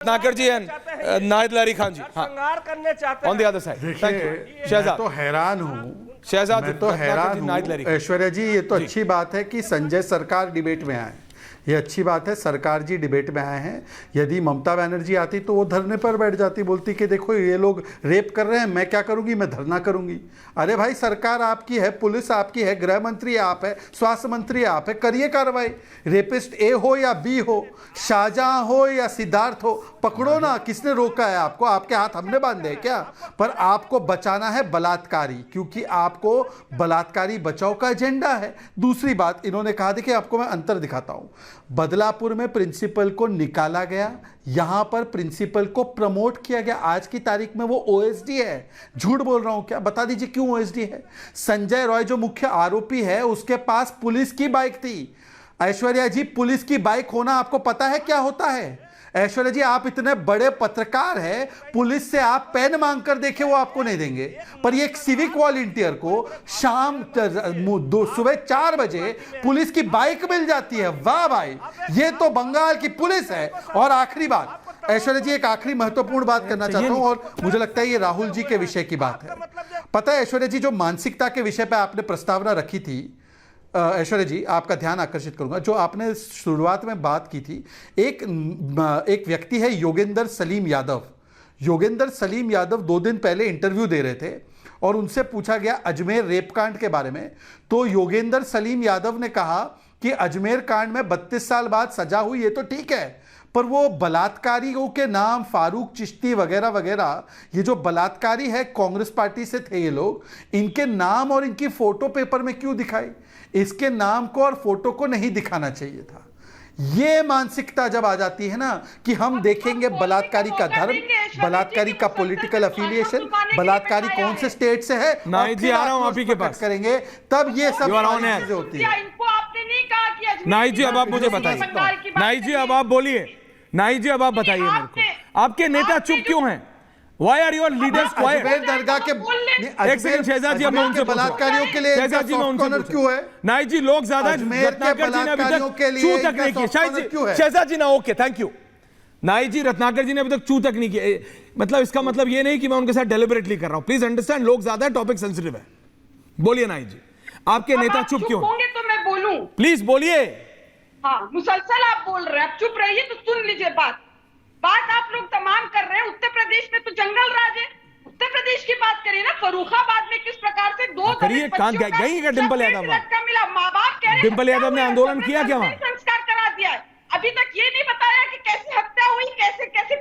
रत्नाकर जी and Nahid लारी खान जी, हाँ, श्रृंगार करने चाहते हैं। On the other side. देखिए, शहजाद, तो हैरान हूँ, शहजाद, मैं तो हैरान हूँ ऐश्वर्या जी। ये तो अच्छी बात है कि संजय सरकार डिबेट में आए, ये अच्छी बात है, सरकार जी डिबेट में आए हैं। यदि ममता बनर्जी आती तो वो धरने पर बैठ जाती, बोलती कि देखो ये लोग रेप कर रहे हैं, मैं क्या करूंगी, मैं धरना करूंगी। अरे भाई, सरकार आपकी है, पुलिस आपकी है, गृह मंत्री आप है, स्वास्थ्य मंत्री आप है, करिए कार्रवाई। रेपिस्ट ए हो या बी हो, शाहजहां हो या सिद्धार्थ हो, पकड़ो ना। किसने रोका है आपको? आपके हाथ हमने बांधे क्या? पर आपको बचाना है बलात्कारी, क्योंकि आपको बलात्कारी बचाओ का एजेंडा है। दूसरी बात, इन्होंने कहा, देखिए आपको मैं अंतर दिखाता हूं। बदलापुर में प्रिंसिपल को निकाला गया, यहां पर प्रिंसिपल को प्रमोट किया गया। आज की तारीख में वो ओएसडी है। झूठ बोल रहा हूं क्या? बता दीजिए क्यों ओएसडी है। संजय रॉय जो मुख्य आरोपी है, उसके पास पुलिस की बाइक थी। ऐश्वर्या जी, पुलिस की बाइक होना आपको पता है क्या होता है? ऐश्वर्या जी, आप इतने बड़े पत्रकार हैं, पुलिस से आप पेन मांग कर देखे, वो आपको नहीं देंगे। पर ये एक सिविक वॉलंटियर को शाम सुबह 4 बजे पुलिस की बाइक मिल जाती है। वाह भाई, ये तो बंगाल की पुलिस है। और आखिरी बात ऐश्वर्या जी, एक आखिरी महत्वपूर्ण बात करना चाहता हूं, और मुझे लगता है ये राहुल जी के विषय की बात है। पता है ऐश्वर्या जी, जो मानसिकता के विषय पर आपने प्रस्तावना रखी थी, ऐश्वर्या जी आपका ध्यान आकर्षित करूंगा, जो आपने शुरुआत में बात की थी। एक व्यक्ति है योगेंद्र सलीम यादव। योगेंद्र सलीम यादव 2 दिन पहले इंटरव्यू दे रहे थे और उनसे पूछा गया अजमेर रेप कांड के बारे में। तो योगेंद्र सलीम यादव ने कहा कि अजमेर कांड में 32 साल बाद सजा हुई, ये तो ठीक है, पर वो बलात्कारियों के नाम फारूक चिश्ती वगैरह वगैरह, ये जो बलात्कारी है कांग्रेस पार्टी से थे ये लोग, इनके नाम और इनकी फोटो पेपर में क्यों दिखाई? इसके नाम को और फोटो को नहीं दिखाना चाहिए था। ये मानसिकता जब आ जाती है ना कि हम देखेंगे बलात्कारी का धर्म, बलात्कारी का पॉलिटिकल अफिलिएशन, बलात्कारी कौन से स्टेट से है, नाहिद जी आ रहा हूं आप ही के पास करेंगे, तब ये सब चीजें होती है। नाहिद जी अब आप मुझे बताइए, नाहिद जी अब आप बोलिए, नाहिद जी अब आप बताइए मेरे को, आपके नेता चुप क्यों हैं? Why are your leaders quiet? Ajmer दरगाह के एक सेकंड शहजाद जी, मैं उनसे बलात्कारियों के लिए शहजाद जी, मैं उनसे क्यों है? नाहिद जी, लोग ज्यादा रत्नाकर जी ने अभी तक चू तक नहीं किया। शायद जी, शहजाद जी ना, ओके थैंक यू। नाहिद जी, रत्नाकर जी ने अभी तक चू तक नहीं किया। मतलब इसका मतलब ये नहीं कि मैं उनके साथ डेलिबरेटली कर रहा हूं। प्लीज अंडरस्टैंड, लोग ज्यादा टॉपिक सेंसिटिव है। बोलिए नाहिद जी, आपके नेता चुप क्यों? तो मैं बोलूं? प्लीज बोलिए। हाँ, मुसलसल आप बोल रहे हैं, आप चुप रहिए तो सुन लीजिए बात आप लोग तमाम कर रहे हैं। उत्तर प्रदेश में तो जंगल राज है। उत्तर प्रदेश की बात करें ना, फर्रुखाबाद में किस प्रकार से 2 करिए, कहां गई क्या डिंपल यादव? मिला, माँ बाप कह रहे, डिंपल यादव ने आंदोलन किया क्या वहां? संस्कार करा दिया है। अभी तक ये नहीं बताया कि कैसे हत्या हुई, कैसे कैसे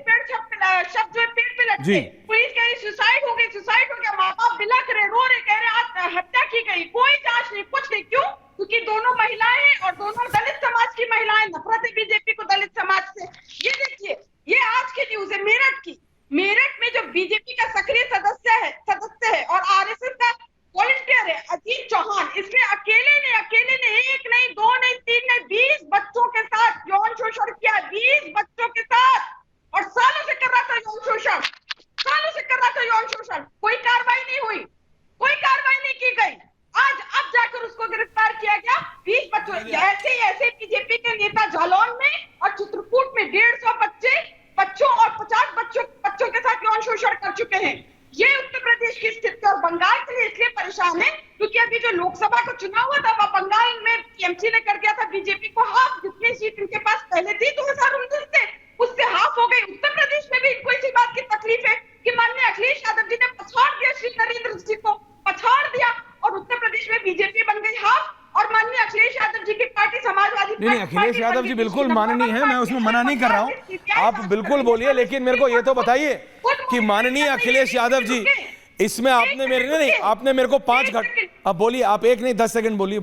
शब्द जो पेड़ पे लगे। पुलिस कह रही सुसाइड हो गया, माँ बाप बिलख रहे, रो रहे, कह रहे हत्या की गई। कोई जांच नहीं, कुछ नहीं। क्यों? क्योंकि दोनों महिलाएं हैं और दोनों दलित समाज की महिलाएं। नफरत है बीजेपी को दलित समाज से। ये देखिए, ये आज की न्यूज है मेरठ की। मेरठ में जो बीजेपी का सक्रिय सदस्य है और आरएसएस का वॉलंटियर है अजीत चौहान, इसने अकेले ने 1 नहीं 2 नहीं 3 नहीं 20 बच्चों के साथ यौन शोषण किया। 20 बच्चों के साथ, और सालों से कर रहा था यौन शोषण, कोई कार्रवाई नहीं हुई, कोई कार्रवाई नहीं की गई। आज अब जाकर उसको गिरफ्तार किया गया। 20 बच्चों, ऐसे बीजेपी के नेता जालौन में और चित्रकूट में 150 बच्चों और 50 बच्चों के साथ यौन शोषण कर चुके हैं। ये उत्तर प्रदेश की स्थिति, और बंगाल के लिए इसलिए परेशान है क्योंकि अभी जो लोकसभा का चुनाव हुआ था, वह बंगाल में टीएमसी ने कर दिया था बीजेपी को हाफ। जितनी सीट इनके पास पहले थी 2019 से, उससे हाफ हो गई। उत्तर प्रदेश में भी इनको इसी बात की तकलीफ है कि माननीय अखिलेश यादव जी ने पछाड़ दिया, श्री नरेंद्र जी को पछाड़ दिया, और उत्तर प्रदेश में बीजेपी बन गई हाफ। और माननीय अखिलेश यादव जी की पार्टी समाजवादी पार्टी। नहीं, अखिलेश यादव जी बिल्कुल माननीय है, मैं उसमें मना नहीं कर रहा हूं, आप बिल्कुल बोलिए, लेकिन मेरे को ये तो बताइए कि माननीय अखिलेश यादव जी, इसमें आपने मेरे को 5 घंटे, अब बोलिए आप, 1 नहीं 10 सेकंड बोलिए।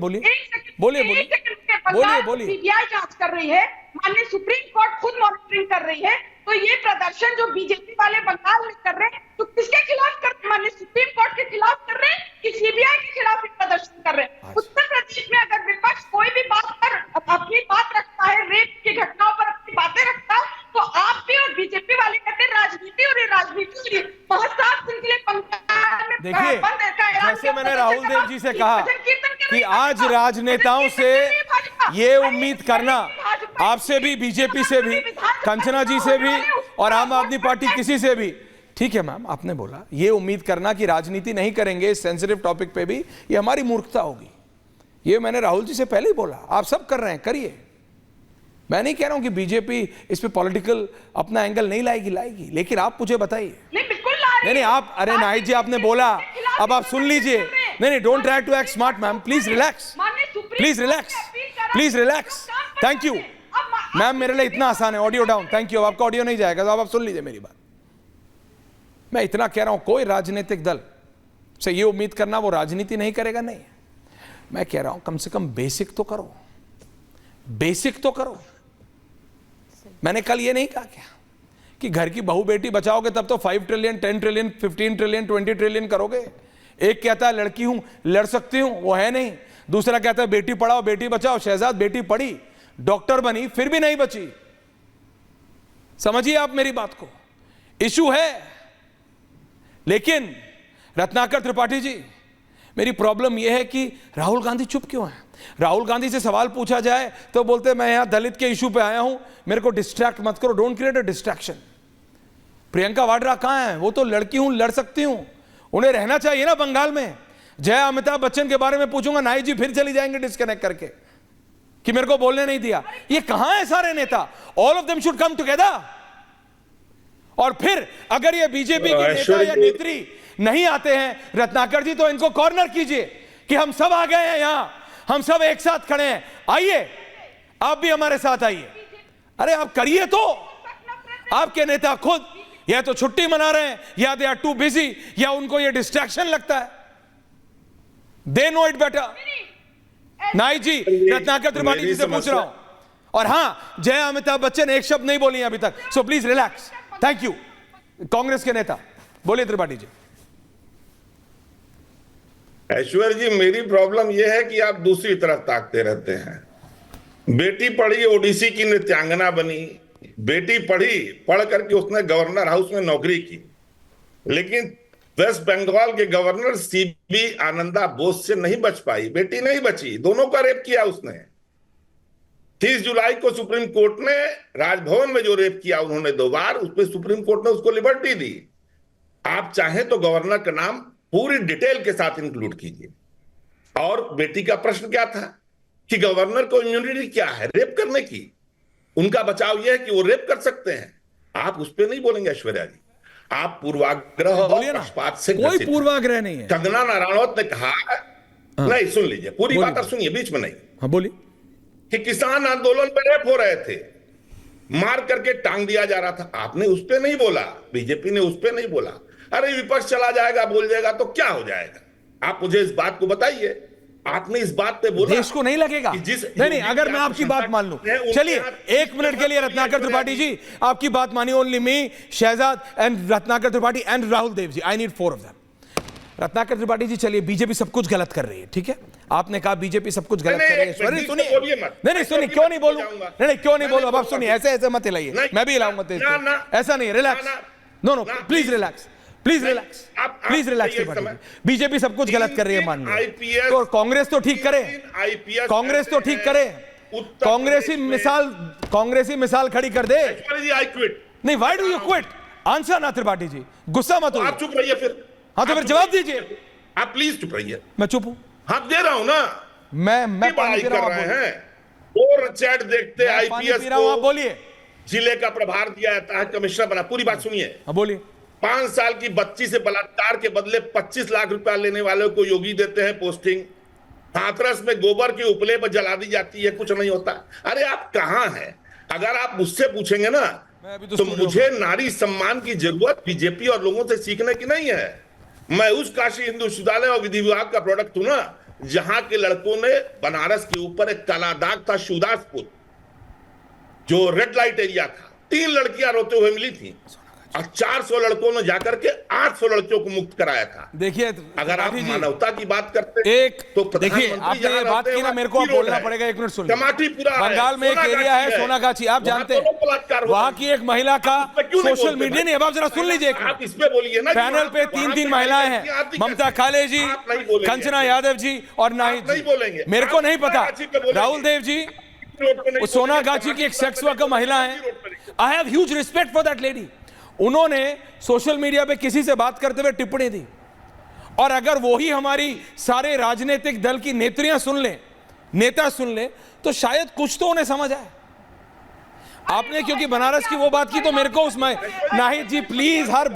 सीबीआई जांच कर रही है, माननीय सुप्रीम कोर्ट खुद मॉनिटरिंग कर रही है। तो ये प्रदर्शन जो बीजेपी वाले बंगाल में कर रहे हैं, तो किसके खिलाफ कर रहे हैं? माननीय सुप्रीम कोर्ट के खिलाफ कर रहे हैं कि सीबीआई के खिलाफ प्रदर्शन कर रहे हैं? उत्तर प्रदेश में अगर विपक्ष कोई भी बात पर अपनी बात रखता है, रेप की घटनाओं पर अपनी बातें रखता है, तो आप भी और बीजेपी वाले कहते हैं राजनीति, और ये राजनीति महसाब सिंह के लिए बंगाल में देखिए, जैसे मैंने राहुल देव जी से कहा कि आज राजनेताओं से ये उम्मीद करना, आपसे भी, बीजेपी से भी, कंचना जी से भी और आम आदमी पार्टी किसी से भी, ठीक है मैम, आपने बोला ये उम्मीद करना कि राजनीति नहीं करेंगे इस सेंसिटिव टॉपिक पे भी, ये हमारी मूर्खता होगी। ये मैंने राहुल जी से पहले ही बोला, आप सब कर रहे हैं, करिए। मैं नहीं कह रहा हूं कि बीजेपी इस पे पॉलिटिकल अपना एंगल नहीं लाएगी, लेकिन आप मुझे बताइए। नहीं आप, अरे नाहिद जी आपने बोला, अब आप सुन लीजिए। नहीं, don't try to act smart ma'am, please relax, please relax, please relax. Thank you ma'am, मेरे लिए इतना आसान है। Audio down, thank you. आपका ऑडियो नहीं जाएगा तो आप सुन लीजिए मेरी बात। मैं इतना कह रहा हूं, कोई राजनीतिक दल से ये उम्मीद करना वो राजनीति नहीं करेगा, नहीं। मैं कह रहा हूं कम से कम बेसिक तो करो, बेसिक तो करो। मैंने कल ये नहीं कहा क्या कि घर की बहू बेटी बचाओगे तब तो 5 ट्रिलियन 10 ट्रिलियन 15 ट्रिलियन 20 ट्रिलियन करोगे। एक कहता है लड़की हूं, लड़ सकती हूं, वो है नहीं। दूसरा कहता है बेटी पढ़ाओ बेटी बचाओ। शहजाद बेटी पढ़ी, डॉक्टर बनी, फिर भी नहीं बची। समझिए आप मेरी बात को, इशू है। लेकिन रत्नाकर त्रिपाठी जी, मेरी प्रॉब्लम यह है कि राहुल गांधी चुप क्यों है। राहुल गांधी से सवाल पूछा जाए तो बोलते मैं यहां दलित के इशू पे आया हूं, मेरे को डिस्ट्रैक्ट मत करो, don't create a distraction. Priyanka Vadra कहां है, वो तो लड़की हूं, लड़ सकती हूं, उन्हें रहना चाहिए ना बंगाल में। जय अमिताभ बच्चन के बारे में पूछूंगा, नाई जी फिर चली जाएंगे डिस्कनेक्ट करके कि मेरे को बोलने नहीं दिया। ये कहां है सारे नेता? All of them should come together. और फिर अगर ये बीजेपी के नेता या नेत्री नहीं आते हैं, रत्नाकर जी, तो इनको कॉर्नर कीजिए कि हम सब आ गए हैं यहां, हम सब एक साथ खड़े हैं, आइए आप भी हमारे साथ आइए। अरे आप करिए तो। आपके नेता खुद या तो छुट्टी मना रहे हैं, या दे आर टू बिजी, या उनको ये डिस्ट्रैक्शन लगता है। They know it better. नाई जी, रत्नाकर त्रिपाठी जी से पूछ रहा हूं। और हां, जय अमिताभ बच्चन एक शब्द नहीं बोली अभी तक, so please relax. Thank you. Congress के नेता बोलिए त्रिपाठी जी। ऐश्वर्य जी, मेरी प्रॉब्लम यह है कि आप दूसरी तरफ ताकते रहते हैं। बेटी पढ़ी, ओडीसी की नृत्यांगना बनी। बेटी पढ़ी, पढ़ करके उसने गवर्नर हाउस में नौकरी की, लेकिन वेस्ट बंगाल के गवर्नर सीबी आनंदा बोस से नहीं बच पाई। बेटी नहीं बची, दोनों का रेप किया उसने। 30 जुलाई को सुप्रीम कोर्ट ने राजभवन में जो रेप किया उन्होंने 2 बार, उस पर सुप्रीम कोर्ट ने उसको लिबर्टी दी। आप चाहें तो गवर्नर का नाम पूरी डिटेल के साथ इंक्लूड कीजिए। और बेटी का प्रश्न क्या था कि गवर्नर को इम्यूनिटी क्या है रेप करने की? उनका बचाव यह है कि वो रेप कर सकते हैं। आप उस पर नहीं बोलेंगे ऐश्वर्या जी। आप पूर्वाग्रह और पक्षपात से, कोई पूर्वाग्रह नहीं है। कंगना रनौत ने कहा, नहीं सुन लीजिए पूरी बात, सुनिए बीच में नहीं। हाँ बोलिए। कि किसान आंदोलन में रेप हो रहे थे, मार करके टांग दिया जा रहा था, आपने उस पर नहीं बोला, बीजेपी ने उस पर नहीं बोला। अरे विपक्ष चला जाएगा, बोल जाएगा तो क्या हो जाएगा? आप मुझे इस बात को बताइए। आपने इस बात पे बोला, देश को नहीं लगेगा। नहीं, अगर मैं आपकी बात मान लूं, चलिए 1 मिनट के लिए रत्नाकर त्रिपाठी जी आपकी बात मानिए। Only me, Shahzad and Ratnakar Tripathi and Rahul Dev ji, I need 4 of them. Ratnakar Tripathi ji, चलिए बीजेपी सब कुछ गलत कर रही है, ठीक है? आपने कहा बीजेपी सब कुछ गलत कर रही है। सुनिए, नहीं सुनिए, क्यों नहीं बोलूं? नहीं क्यों नहीं बोलूं? अब आप सुनिए, ऐसे मत हिलाइए, मैं भी हिलाऊंगा तेज, ऐसा नहीं। Relax, no please relax, please relax, please relax. BJP सब कुछ गलत कर रही है मान लो, तो कांग्रेस तो ठीक करे, कांग्रेस तो ठीक करे, कांग्रेसी मिसाल खड़ी कर दे। नहीं, why do you quit? Answer ना त्रिपाठी जी, गुस्सा मत हो। आप चुप रहिए फिर। हाँ तो फिर जवाब दीजिए। आप प्लीज चुप रहिए। मैं चुप हूं, हाँ दे रहा हूं ना। मैं पानी पी कर रहे हैं। और चैट देखते आईपीएस को बोलिए, जिले का प्रभार दिया जाता है, कमिश्नर बना। पूरी बात सुनिए। बोलिए। 5 साल की बच्ची से बलात्कार के बदले 25 लाख रुपया लेने वालों को योगी देते हैं पोस्टिंग। हाथरस में गोबर के उपले पर जला दी जाती है, कुछ नहीं होता। अरे आप कहां हैं? अगर आप मुझसे पूछेंगे ना तो मुझे नारी सम्मान की जरूरत बीजेपी और लोगों से सीखने की नहीं है। मैं उस काशी हिंदू विश्वविद्यालय और विधि विभाग का प्रोडक्ट हूं ना, जहां के लड़कों ने बनारस के ऊपर एक काला दाग था, शिवदासपुर, जो रेड लाइट एरिया था। 3 लड़कियां रोते हुए मिली थी और 400 लड़कों ने जाकर के 800 लड़कियों को मुक्त कराया था। देखिए, अगर आप मानवता की बात करते एक तो देखिए, आपने ये बात की ना, मेरे को आप बोलना पड़ेगा। 1 मिनट सुनिए। बंगाल में एक एरिया है सोनागाछी, आप जानते हैं, वहां की एक महिला का सोशल मीडिया नहीं। अब आप जरा सुन लीजिए, आप इस पे बोलिए ना। पैनल पे 3 महिलाएं हैं, ममता काले जी, कंचना यादव जी और नाहिद जी। मेरे को नहीं पता, राहुल देव जी सोनागाछी की एक सेक्स वर्कर महिला है, I have huge respect for that lady. उन्होंने सोशल मीडिया पे किसी से बात करते हुए टिप्पणी दी, और अगर वो ही हमारी सारे राजनीतिक दल की नेत्रियां सुन ले, नेता सुन ले, तो शायद कुछ तो उन्हें समझ आए। आपने क्योंकि बनारस की वो बात की तो मेरे को उसमें, नाहिद जी प्लीज, हर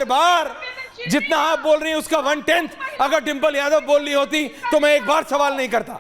बार जितना आप बोल रही हैं उसका 1/10 अगर डिंपल यादव बोल रही होती तो मैं एक बार सवाल नहीं करता।